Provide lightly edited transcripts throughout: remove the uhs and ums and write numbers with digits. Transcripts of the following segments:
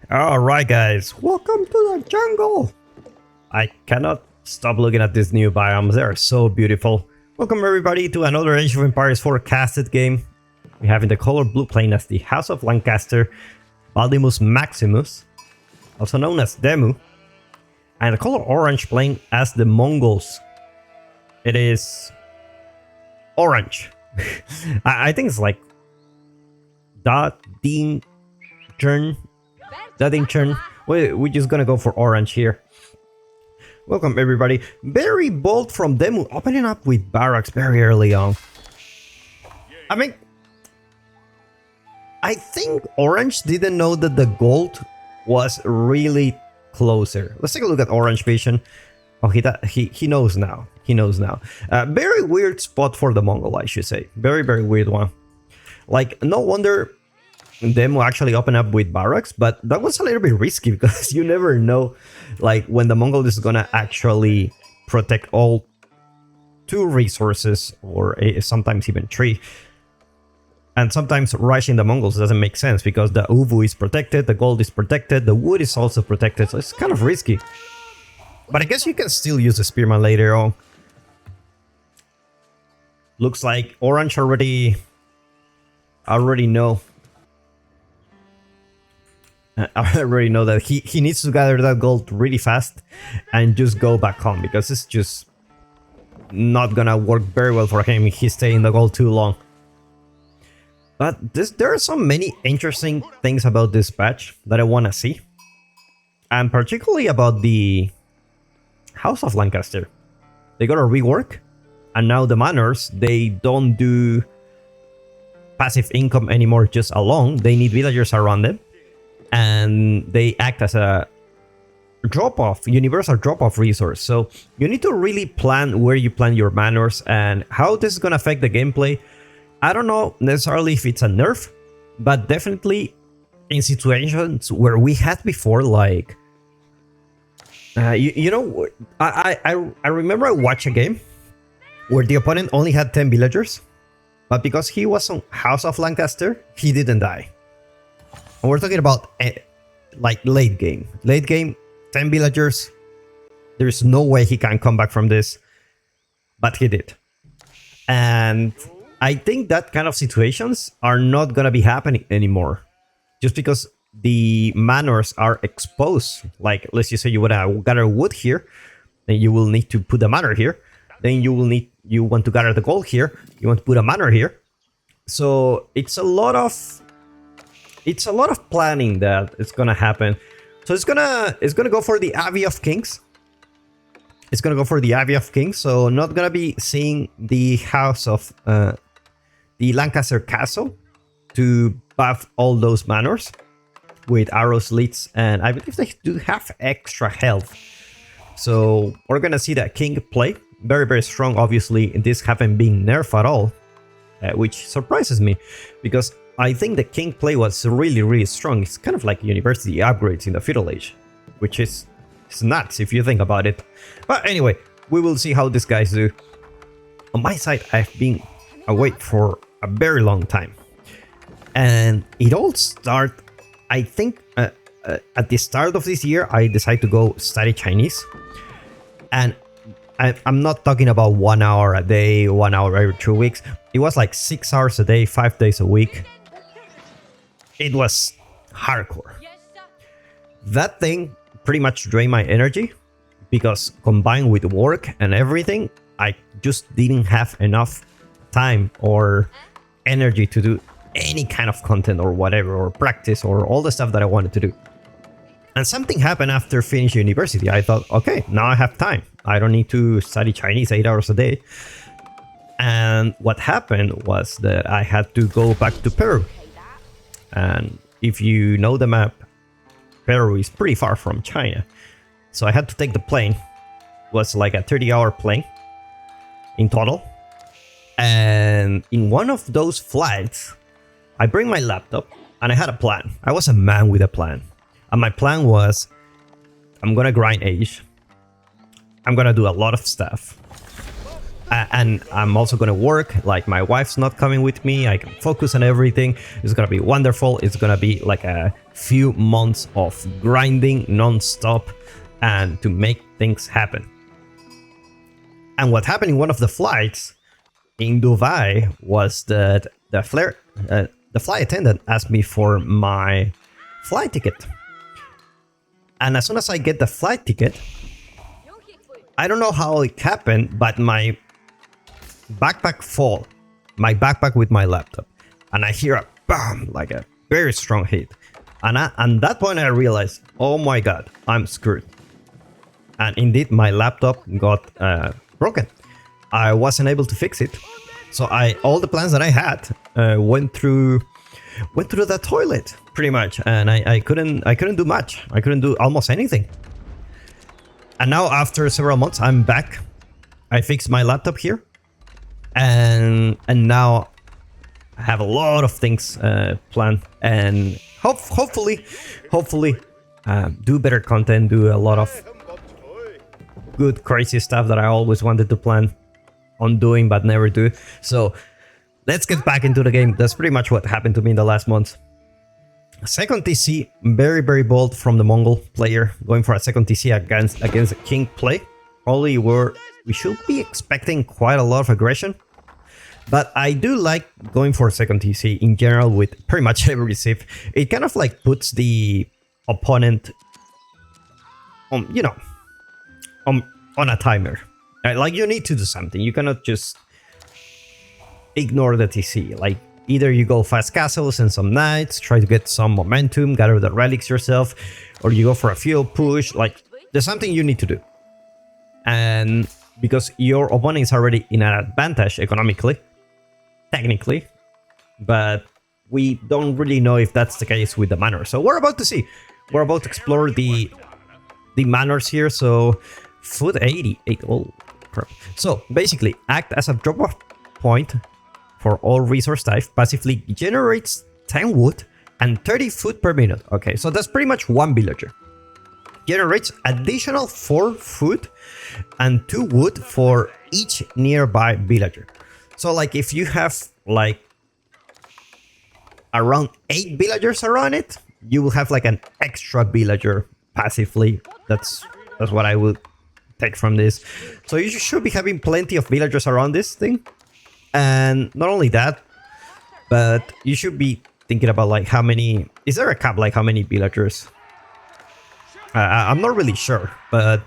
Alright guys, welcome to the jungle! I cannot stop looking at these new biomes, they are so beautiful. Welcome everybody to another Age of Empires forecasted game. We have in the color blue playing as the House of Lancaster, Valdimus Maximus, also known as Demu, and the color orange playing as the Mongols. It is orange. I think it's like Ding turn. We're just gonna go for orange here. Welcome everybody. Very bold from Demu, opening up with barracks very early on. I mean, I think orange didn't know that the gold was really closer. Let's take a look at orange vision. Oh, he knows now. He knows now. Very weird spot for the Mongol, I should say. Very weird one. Like, no wonder Demo actually open up with barracks, but that was a little bit risky because you never know, like, when the Mongol is gonna actually protect all 2 resources or sometimes even 3. And sometimes rushing the Mongols doesn't make sense because the Uvu is protected, the gold is protected, the wood is also protected, so it's kind of risky. But I guess you can still use the Spearman later on. Looks like orange already know. I already know that he needs to gather that gold really fast and just go back home because it's just not gonna work very well for him if he stays in the gold too long. But there are so many interesting things about this patch that I want to see, and particularly about the House of Lancaster. They got a rework, and now the manors, they don't do passive income anymore just alone. They need villagers around them, and they act as a universal drop-off resource. So you need to really plan where you plan your manors and how this is going to affect the gameplay. I don't know necessarily if it's a nerf, but definitely in situations where we had before, like you know, I remember I watched a game where the opponent only had 10 villagers, but because he was on House of Lancaster, he didn't die. And we're talking about like late game, 10 villagers. There's no way he can come back from this, but he did. And I think that kind of situations are not gonna be happening anymore, just because the manors are exposed. Like, let's just say you would have gather wood here, then you will need to put the manor here. Then you want to gather the gold here. You want to put a manor here. So it's a lot of planning that is gonna happen. So it's gonna go for the Abbey of Kings. It's gonna go for the Abbey of Kings. So not gonna be seeing the House of the Lancaster Castle to buff all those manors with arrow slits, and I believe they do have extra health. So we're gonna see that King play very strong. Obviously, this haven't been nerfed at all, which surprises me because I think the King play was really strong. It's kind of like university upgrades in the Feudal Age, which is nuts if you think about it. But anyway, we will see how these guys do. On my side, I've been away for a very long time, and it all started, I think, at the start of this year. I decided to go study Chinese, and I'm not talking about 1 hour a day, 1 hour every 2 weeks. It was like 6 hours a day, 5 days a week. It was hardcore. That thing pretty much drained my energy because combined with work and everything, I just didn't have enough time or energy to do any kind of content or whatever, or practice, or all the stuff that I wanted to do. And something happened after finishing university. I thought, okay, now I have time. I don't need to study Chinese 8 hours a day. And what happened was that I had to go back to Peru. And if you know the map, Peru is pretty far from China. So I had to take the plane. It was like a 30-hour plane in total. And in one of those flights, I bring my laptop and I had a plan. I was a man with a plan. And my plan was, I'm gonna grind Age. I'm gonna do a lot of stuff. And I'm also gonna work. Like, my wife's not coming with me. I can focus on everything. It's gonna be wonderful. It's gonna be like a few months of grinding non-stop and to make things happen. And what happened in one of the flights in Dubai was that the flight attendant asked me for my flight ticket. And as soon as I get the flight ticket, I don't know how it happened, but my backpack fall. My backpack with my laptop. And I hear a bam, like a very strong hit. And at that point I realized, oh my god, I'm screwed. And indeed, my laptop got broken. I wasn't able to fix it. So all the plans that I had went through the toilet pretty much, and I couldn't do much. I couldn't do almost anything. And now after several months, I'm back. I fixed my laptop here, and now I have a lot of things planned, and hopefully do better content, do a lot of good crazy stuff that I always wanted to plan on doing but never do. So let's get back into the game. That's pretty much what happened to me in the last month. Second TC, very bold from the Mongol player, going for a second TC against a king play. Probably we should be expecting quite a lot of aggression, but I do like going for a second TC in general with pretty much every civ. It kind of like puts the opponent on, you know, on a timer. Like, you need to do something. You cannot just ignore the TC. Like, either you go fast castles and some knights, try to get some momentum, gather the relics yourself, or you go for a fuel push. Like, there's something you need to do. And because your opponent is already in an advantage economically, technically, but we don't really know if that's the case with the manors. So we're about to see. We're about to explore the manors here. So food 88. Oh, crap. So basically, act as a drop-off point for all resource type. Passively generates 10 wood and 30 food per minute. Okay, so that's pretty much one villager. Generates additional 4 food and 2 wood for each nearby villager. So like if you have like around 8 villagers around it, you will have like an extra villager passively. That's what I would take from this. So you should be having plenty of villagers around this thing. And not only that, but you should be thinking about like how many, is there a cap like how many villagers? I'm not really sure, but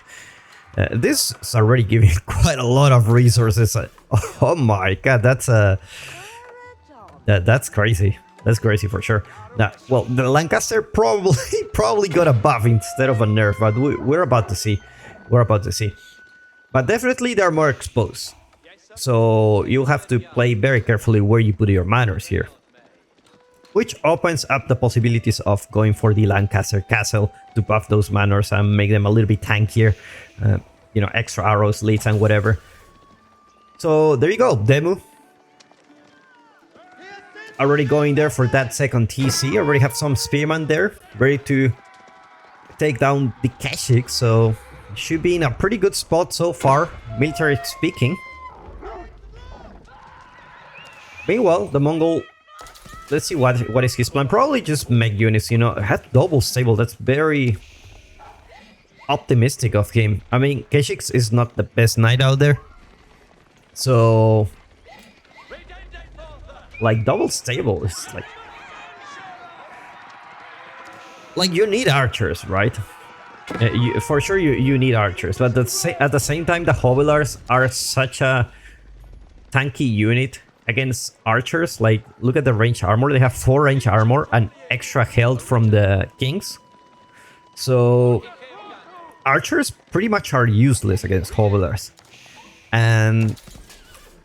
this is already giving quite a lot of resources. Oh my god, that's crazy. That's crazy for sure. Now, well, the Lancaster probably got a buff instead of a nerf, but we're about to see. We're about to see. But definitely they're more exposed. So you'll have to play very carefully where you put your manors here. Which opens up the possibilities of going for the Lancaster castle to buff those manors and make them a little bit tankier. You know, extra arrows, leads and whatever. So there you go, Demu. Already going there for that second TC. Already have some spearmen there, ready to take down the Keshik. So should be in a pretty good spot so far, military speaking. Meanwhile, the Mongol, let's see what is his plan. Probably just make units, you know, have double stable. That's very optimistic of him. I mean, Keshik is not the best knight out there. So like double stable is like you need archers, right? For sure you need archers, but at the same time the Hobilars are such a tanky unit against archers. Like, look at the range armor. They have 4 range armor and extra health from the kings. So archers pretty much are useless against Hobilars. And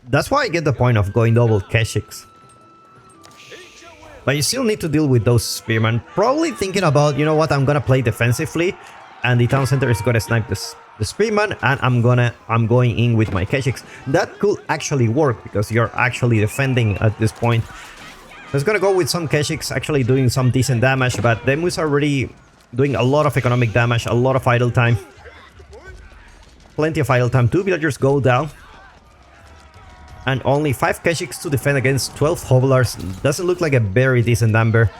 that's why I get the point of going double Keshiks. But you still need to deal with those spearmen. Probably thinking about, you know what, I'm gonna play defensively and the town center is gonna snipe the spearman, and I'm going in with my Keshiks. That could actually work because you're actually defending at this point. So it's gonna go with some Keshiks actually doing some decent damage, but Demu's already doing a lot of economic damage, a lot of idle time. Plenty of idle time. 2 villagers go down. And only 5 Keshiks to defend against 12 Hobilars. Doesn't look like a very decent number.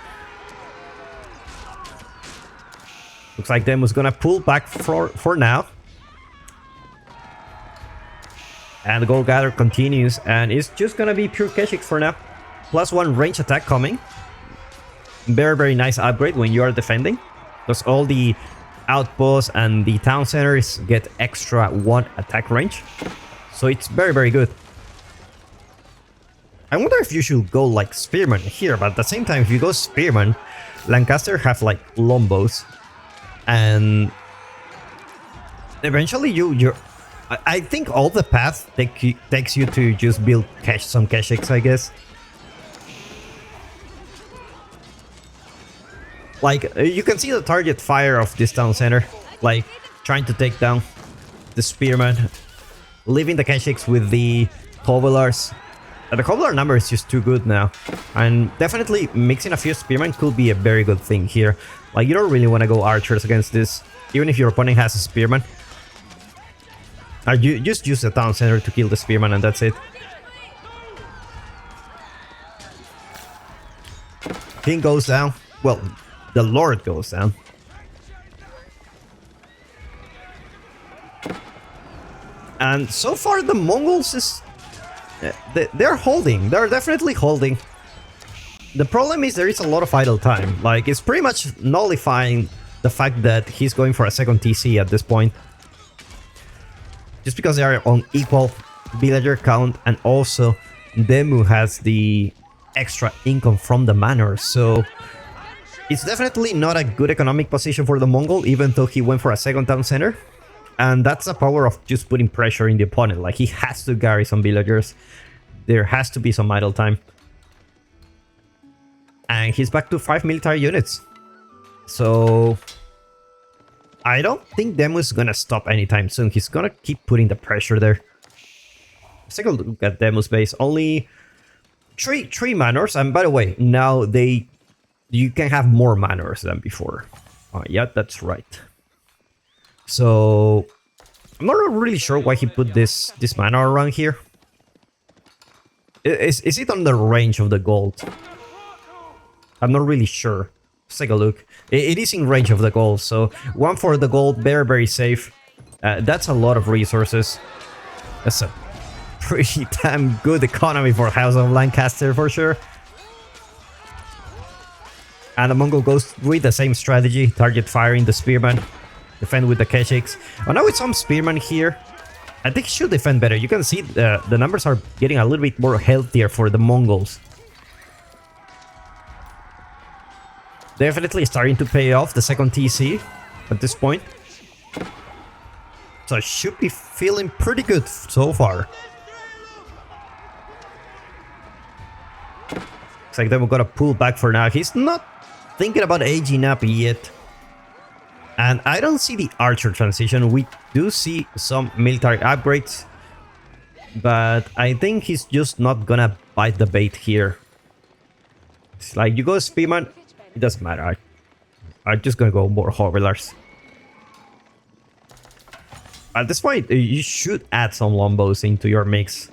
Looks like Demu's gonna pull back for now. And the gold gather continues, and it's just gonna be pure Keshiks for now. +1 range attack coming. Very, very nice upgrade when you are defending. Because all the outposts and the town centers get extra 1 attack range. So it's very, very good. I wonder if you should go like Spearman here, but at the same time, if you go Spearman, Lancaster have like Lombos. And eventually I think all the path takes you to just build some Keshiks, I guess. Like, you can see the target fire of this town center, like, trying to take down the Spearman, leaving the Keshiks with the Covelars. The Covelar number is just too good now, and definitely mixing a few Spearmen could be a very good thing here. Like, you don't really want to go archers against this, even if your opponent has a Spearman. You just use the town center to kill the Spearman and that's it. King goes down. Well, the Lord goes down. And so far the Mongols is... They're holding. They're definitely holding. The problem is there is a lot of idle time. Like, it's pretty much nullifying the fact that he's going for a second TC at this point. Just because they are on equal villager count, and also Demu has the extra income from the manor, so it's definitely not a good economic position for the Mongol, even though he went for a second town center. And that's the power of just putting pressure in the opponent. Like, he has to carry some villagers. There has to be some idle time. And he's back to 5 military units. So I don't think Demu's gonna stop anytime soon. He's gonna keep putting the pressure there. Let's take a look at Demu's base. Only three manors, and by the way, now you can have more manors than before. Yeah, that's right. So I'm not really sure why he put this manor around here. Is it on the range of the gold? I'm not really sure. Let's take a look. It is in range of the gold, so 1 for the gold, very, very safe. That's a lot of resources. That's a pretty damn good economy for House of Lancaster, for sure. And the Mongol goes with the same strategy, target firing the Spearman, defend with the Keshiks. Oh, now with some Spearman here, I think he should defend better. You can see the numbers are getting a little bit more healthier for the Mongols. Definitely starting to pay off the second TC at this point. So I should be feeling pretty good so far. Looks like then we're gonna pull back for now. He's not thinking about aging up yet. And I don't see the archer transition. We do see some military upgrades. But I think he's just not gonna bite the bait here. It's like, you go Spearman, it doesn't matter. I'm just gonna go more Hovelars. At this point, you should add some Lombos into your mix.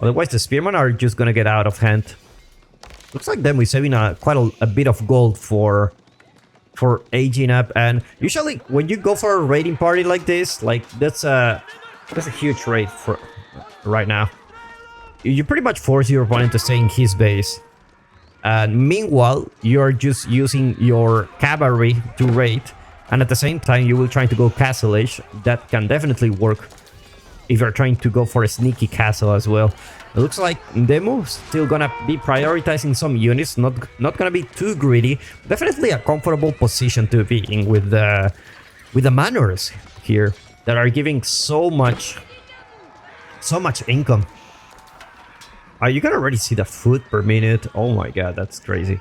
Otherwise, the Spearmen are just gonna get out of hand. Looks like then we're saving quite a bit of gold for aging up. And usually, when you go for a raiding party like this, like that's a huge raid for right now. You pretty much force your opponent to stay in his base. And meanwhile, you're just using your cavalry to raid, and at the same time you will try to go castle age. That can definitely work if you're trying to go for a sneaky castle as well. It looks like Demu still gonna be prioritizing some units, not gonna be too greedy. Definitely a comfortable position to be in with the manors here that are giving so much income. You can already see the food per minute. Oh my god, that's crazy.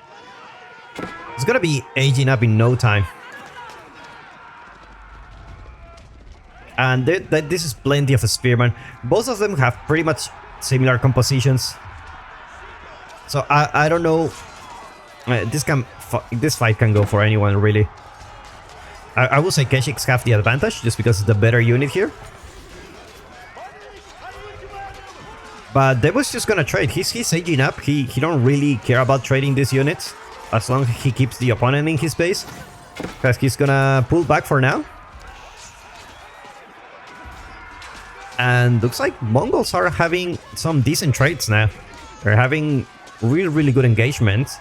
It's gonna be aging up in no time. And this is plenty of a Spearman. Both of them have pretty much similar compositions. So I don't know. This fight can go for anyone, really. I will say Keshiks have the advantage just because it's the better unit here. But Demu's just gonna trade. He's aging up. He don't really care about trading these units as long as he keeps the opponent in his base. Because he's gonna pull back for now. And looks like Mongols are having some decent trades now. They're having really good engagements.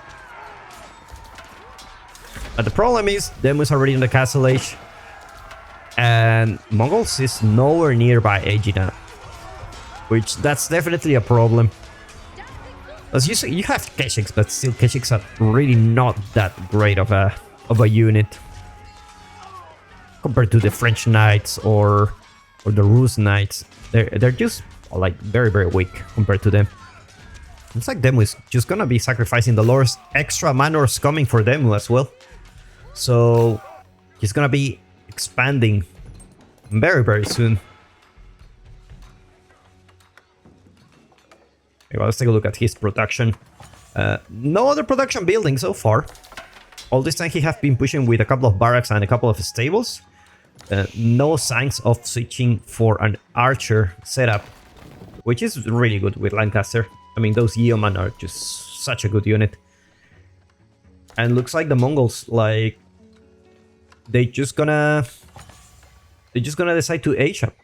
But the problem is, Demu's already in the Castle Age. And Mongols is nowhere nearby AG now. Which, that's definitely a problem. As you say, you have Keshiks, but still Keshiks are really not that great of a unit. Compared to the French Knights or the Rus Knights. They're just like very weak compared to them. Looks like Demu is just gonna be sacrificing the Lord's extra manors coming for Demu as well. So he's gonna be expanding very soon. Okay, well, let's take a look at his production. No other production building so far. All this time he have been pushing with a couple of barracks and a couple of stables. No signs of switching for an archer setup, which is really good with Lancaster. I mean, those yeomen are just such a good unit. And looks like the Mongols, like, they just gonna decide to age up.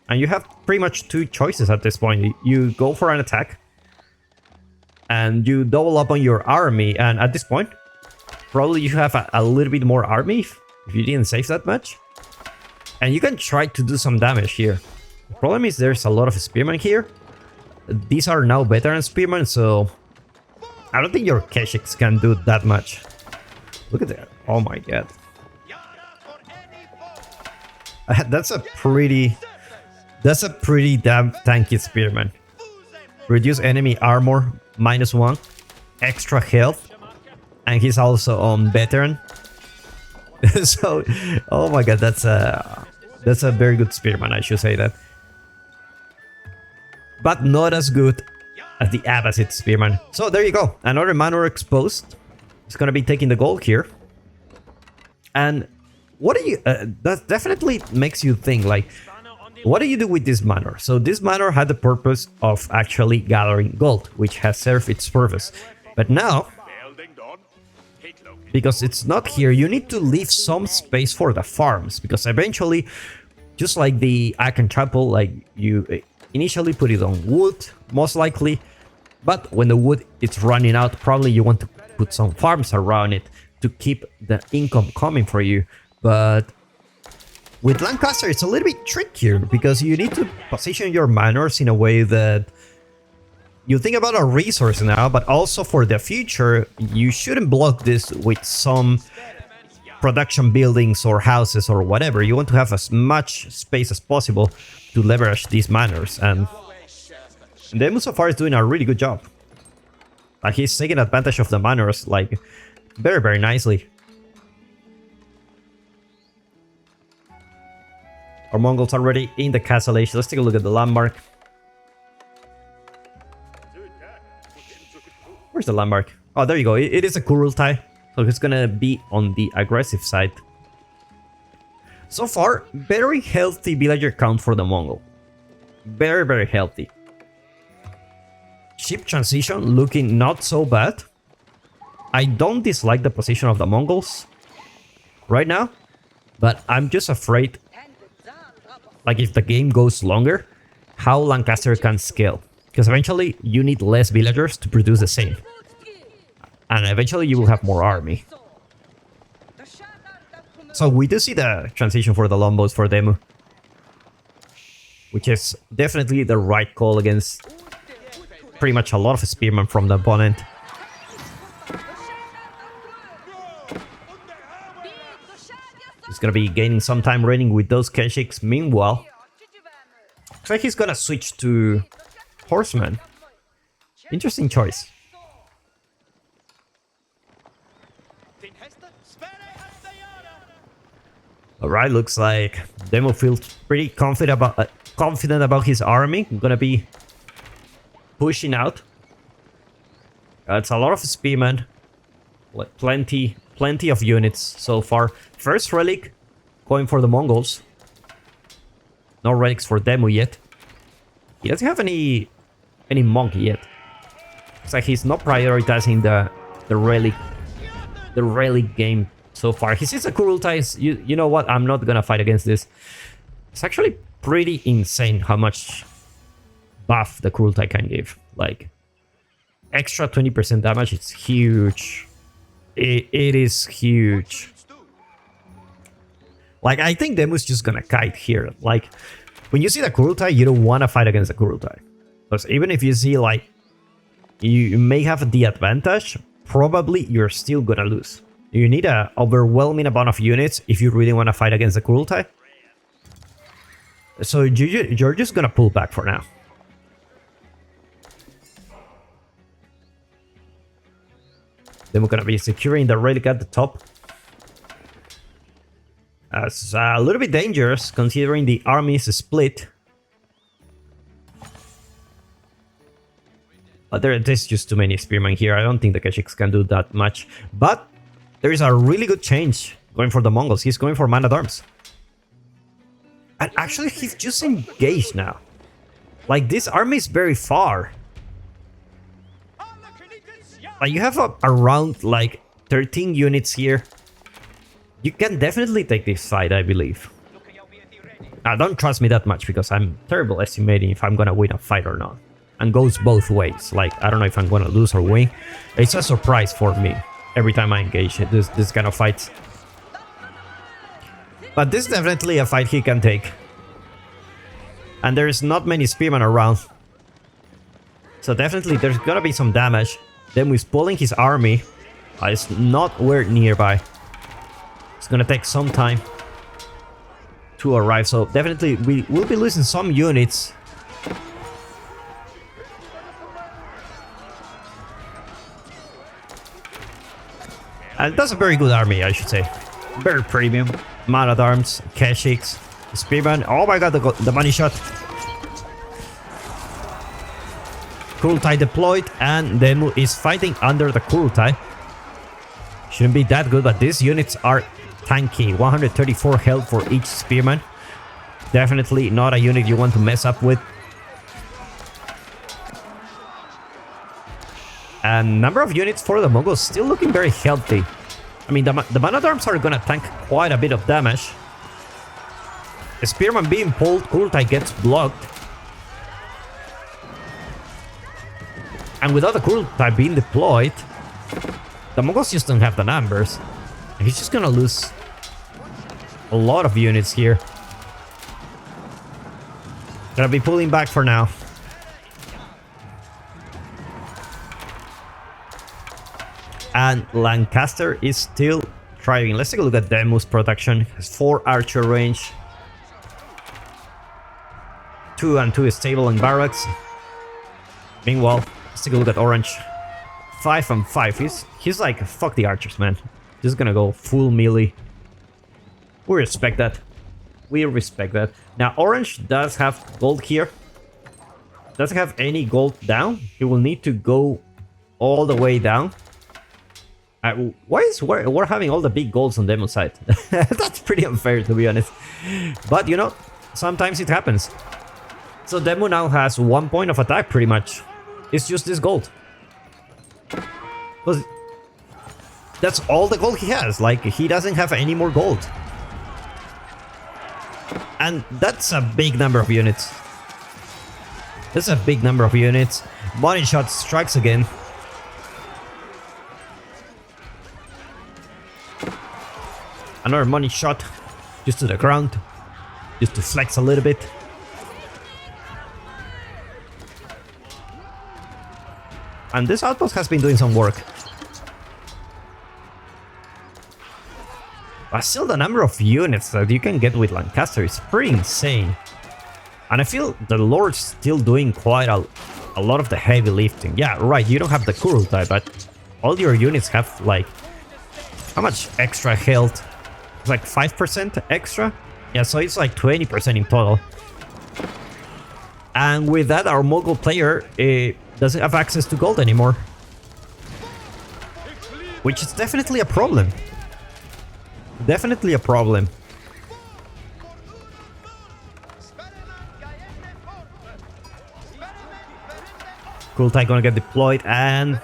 And you have pretty much two choices at this point. You go for an attack, and you double up on your army. And at this point, probably you have a little bit more army if you didn't save that much. And you can try to do some damage here. The problem is there's a lot of spearmen here. These are now veteran spearmen, so I don't think your Keshiks can do that much. Look at that. Oh my god. That's a pretty damn tanky spearman. Reduce enemy armor -1, extra health, and he's also on veteran. So, oh my god, that's a very good spearman, I should say that. But not as good as the Abbasid spearman. So there you go, another manor exposed. It's gonna be taking the gold here. And what do you? That definitely makes you think, like, what do you do with this manor? So this manor had the purpose of actually gathering gold, which has served its purpose. But now, because it's not here, you need to leave some space for the farms, because eventually, just like the Akan Chapel, like, you initially put it on wood, most likely, but when the wood is running out, probably you want to put some farms around it to keep the income coming for you. But with Lancaster, it's a little bit trickier, because you need to position your manors in a way that you think about a resource now, but also for the future, you shouldn't block this with some production buildings or houses or whatever. You want to have as much space as possible to leverage these manors, and Demu so far is doing a really good job. Like, he's taking advantage of the manors, like, very nicely. Our Mongols are already in the Castle Age. Let's take a look at the landmark. Where's the landmark? Oh, there you go. It is a Kurultai, so it's gonna be on the aggressive side. So far, very healthy villager count for the Mongol. Very healthy. Ship transition looking not so bad. I don't dislike the position of the Mongols right now, but I'm just afraid, like, if the game goes longer, how Lancaster can scale. Because eventually you need less villagers to produce the same. And eventually you will have more army. So we do see the transition for the Lombos for Demu, which is definitely the right call against pretty much a lot of spearmen from the opponent. He's gonna be gaining some time raiding with those Keshiks. Meanwhile, looks like he's gonna switch to Horseman. Interesting choice. Alright, looks like Demu feels pretty confident about his army. Gonna be pushing out. It's a lot of spearmen. Like, plenty of units so far. First relic going for the Mongols. No relics for Demu yet. He doesn't have any monk yet. It's like he's not prioritizing the relic game so far. He sees a Kurultai. You know what? I'm not gonna fight against this. It's actually pretty insane how much buff the Kurultai can give. Like, extra 20% damage. It's huge. It is huge. Like, I think Demu's just gonna kite here. Like, when you see the Kurultai, you don't want to fight against the Kurultai. Because even if you see, like, you may have the advantage, probably you're still gonna lose. You need an overwhelming amount of units if you really want to fight against the Kurultai. So you're just gonna pull back for now. Then we're gonna be securing the relic at the top. It's a little bit dangerous considering the army is split. But there's just too many spearmen here. I don't think the Keshiks can do that much. But there is a really good change going for the Mongols. He's going for man-at-arms. And actually, he's just engaged now. Like, this army is very far. Like, you have around, like, 13 units here. You can definitely take this fight, I believe. Don't trust me that much, because I'm terrible estimating if I'm gonna win a fight or not. And goes both ways. Like, I don't know if I'm gonna lose or win. It's a surprise for me every time I engage this kind of fights. But this is definitely a fight he can take. And there's not many spearmen around. So definitely there's gonna be some damage. Then he's pulling his army. It's nowhere nearby. It's gonna take some time to arrive. So definitely we will be losing some units. And that's a very good army, I should say. Very premium. Man-at-arms, Keshiks, spearmen. Oh my god, the money shot. Kurultai deployed, and Demu is fighting under the Kurultai. Shouldn't be that good, but these units are tanky. 134 health for each spearman. Definitely not a unit you want to mess up with. And number of units for the Mongols still looking very healthy. I mean, the man-at-arms are gonna tank quite a bit of damage. The spearman being pulled, Kurultai gets blocked. And without the Kurultai being deployed, the Mongols just don't have the numbers. He's just gonna lose a lot of units here. Gonna be pulling back for now. And Lancaster is still thriving. Let's take a look at Demu's production. Has 4 archer range. 2 and 2 is stable in barracks. Meanwhile, let's take a look at Orange. 5 and 5. He's like, fuck the archers, man. Just gonna go full melee. We respect that. We respect that. Now, Orange does have gold here. Doesn't have any gold down. He will need to go all the way down. Why is we're having all the big golds on Demon's side? That's pretty unfair, to be honest. But, you know, sometimes it happens. So Demu now has 1 point of attack, pretty much. It's just this gold. Because that's all the gold he has. Like, he doesn't have any more gold. And that's a big number of units. That's a big number of units. Money shot strikes again. Another money shot, just to the ground, just to flex a little bit. And this outpost has been doing some work. But still, the number of units that you can get with Lancaster is pretty insane. And I feel the Lord's still doing quite a lot of the heavy lifting. Yeah, right, you don't have the Kurultai, but all your units have, like, how much extra health? It's like 5% extra? Yeah, so it's like 20% in total. And with that, our Mongol player doesn't have access to gold anymore. Which is definitely a problem. Definitely a problem. Kurultai gonna get deployed, and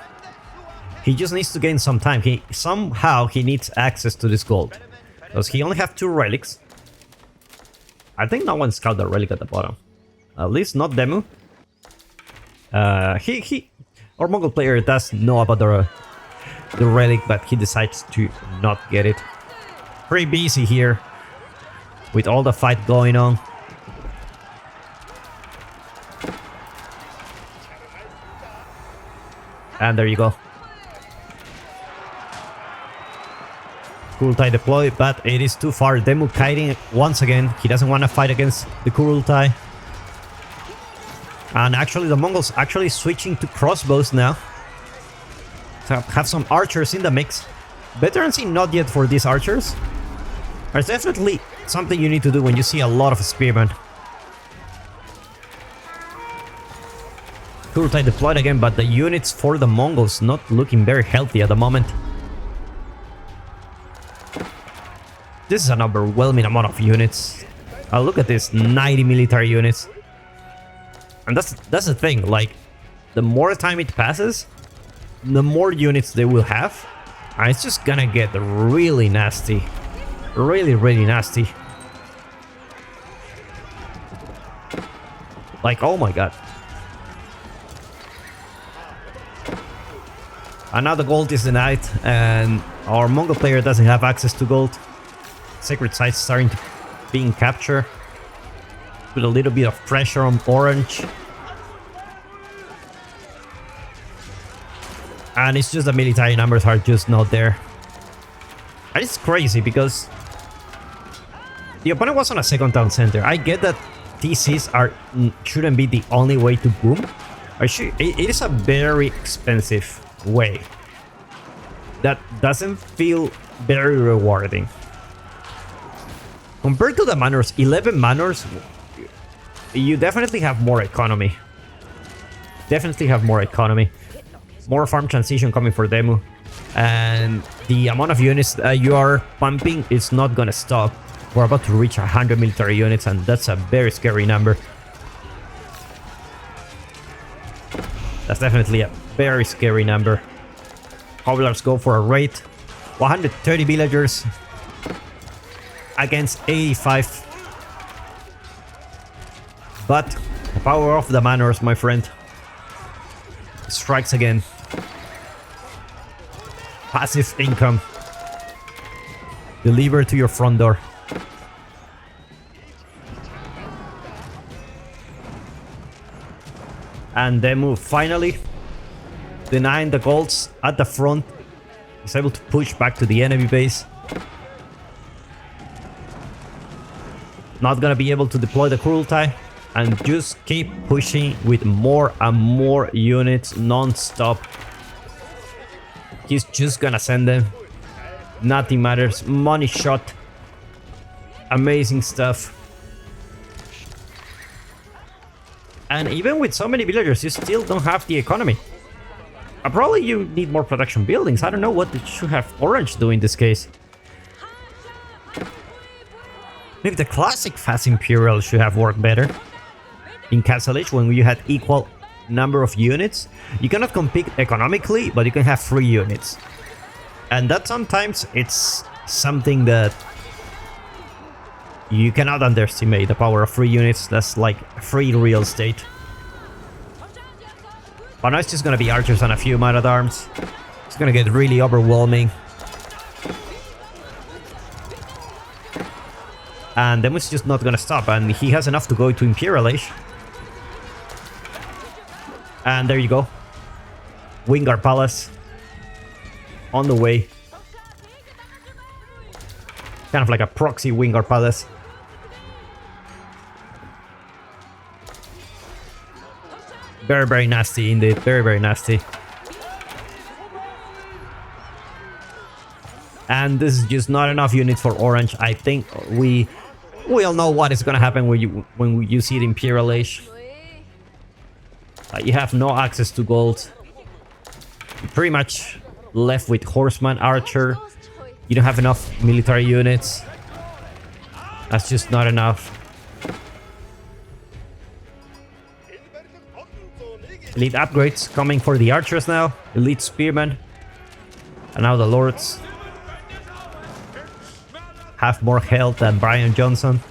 He just needs to gain some time. Somehow he needs access to this gold. Because he only have 2 relics. I think no one scouted the relic at the bottom. At least not Demu. Our Mongol player does know about the relic, but he decides to not get it. Pretty busy here with all the fight going on. And there you go. Kurultai deployed, but it is too far. Demu kiting once again. He doesn't want to fight against the Kurultai. And actually the Mongols actually switching to crossbows now. So have some archers in the mix. Veterancy not yet for these archers. There's definitely something you need to do when you see a lot of spearmen. Kurultai deployed again, but the units for the Mongols not looking very healthy at the moment. This is an overwhelming amount of units. Look at this, 90 military units. And that's the thing, like, the more time it passes, the more units they will have. And it's just gonna get really nasty. Really, really nasty. Like, oh my god. And now the gold is denied, and our Mongol player doesn't have access to gold. Sacred sites starting to being captured. Put a little bit of pressure on orange. And it's just the military numbers are just not there. And it's crazy because the opponent was on a second town center. I get that TCs shouldn't be the only way to boom. It is a very expensive way that doesn't feel very rewarding. Compared to the manors, 11 manors, you definitely have more economy. Definitely have more economy. More farm transition coming for Demu. And the amount of units you are pumping is not gonna stop. We're about to reach 100 military units, and that's a very scary number. That's definitely a very scary number. Cobblers go for a raid. 130 villagers against 85. But the power of the manors, my friend, strikes again. Passive income delivered to your front door. And Demu finally denying the golds at the front. Is able to push back to the enemy base. Not gonna be able to deploy the Kurultai. And just keep pushing with more and more units non-stop. He's just gonna send them. Nothing matters. Money shot. Amazing stuff. And even with so many villagers, you still don't have the economy. Probably you need more production buildings. I don't know what it should have Orange do in this case. Maybe the classic Fast Imperial should have worked better. In Castle Age, when you had equal number of units, you cannot compete economically, but you can have free units. And that sometimes it's something that you cannot underestimate, the power of free units. That's like free real estate. But now it's just gonna be archers and a few man-at-arms. It's gonna get really overwhelming. And then it's just not gonna stop, and he has enough to go to Imperial Age. And there you go. Wingard Palace. On the way. Kind of like a proxy Wingard Palace. Very, very nasty indeed. Very, very nasty. And this is just not enough units for Orange. I think we all know what is gonna happen when you see the Imperial Age. You have no access to gold. You're pretty much left with Horseman, Archer. You don't have enough military units. That's just not enough. Elite upgrades coming for the archers now. Elite spearmen. And now the Lords have more health than Brian Johnson.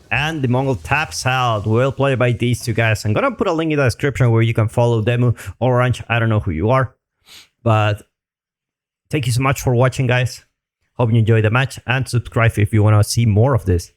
And the Mongol taps out. Well played by these two guys. I'm gonna put a link in the description where you can follow Demu Orange. I don't know who you are, but thank you so much for watching, guys. Hope you enjoyed the match, and subscribe if you want to see more of this.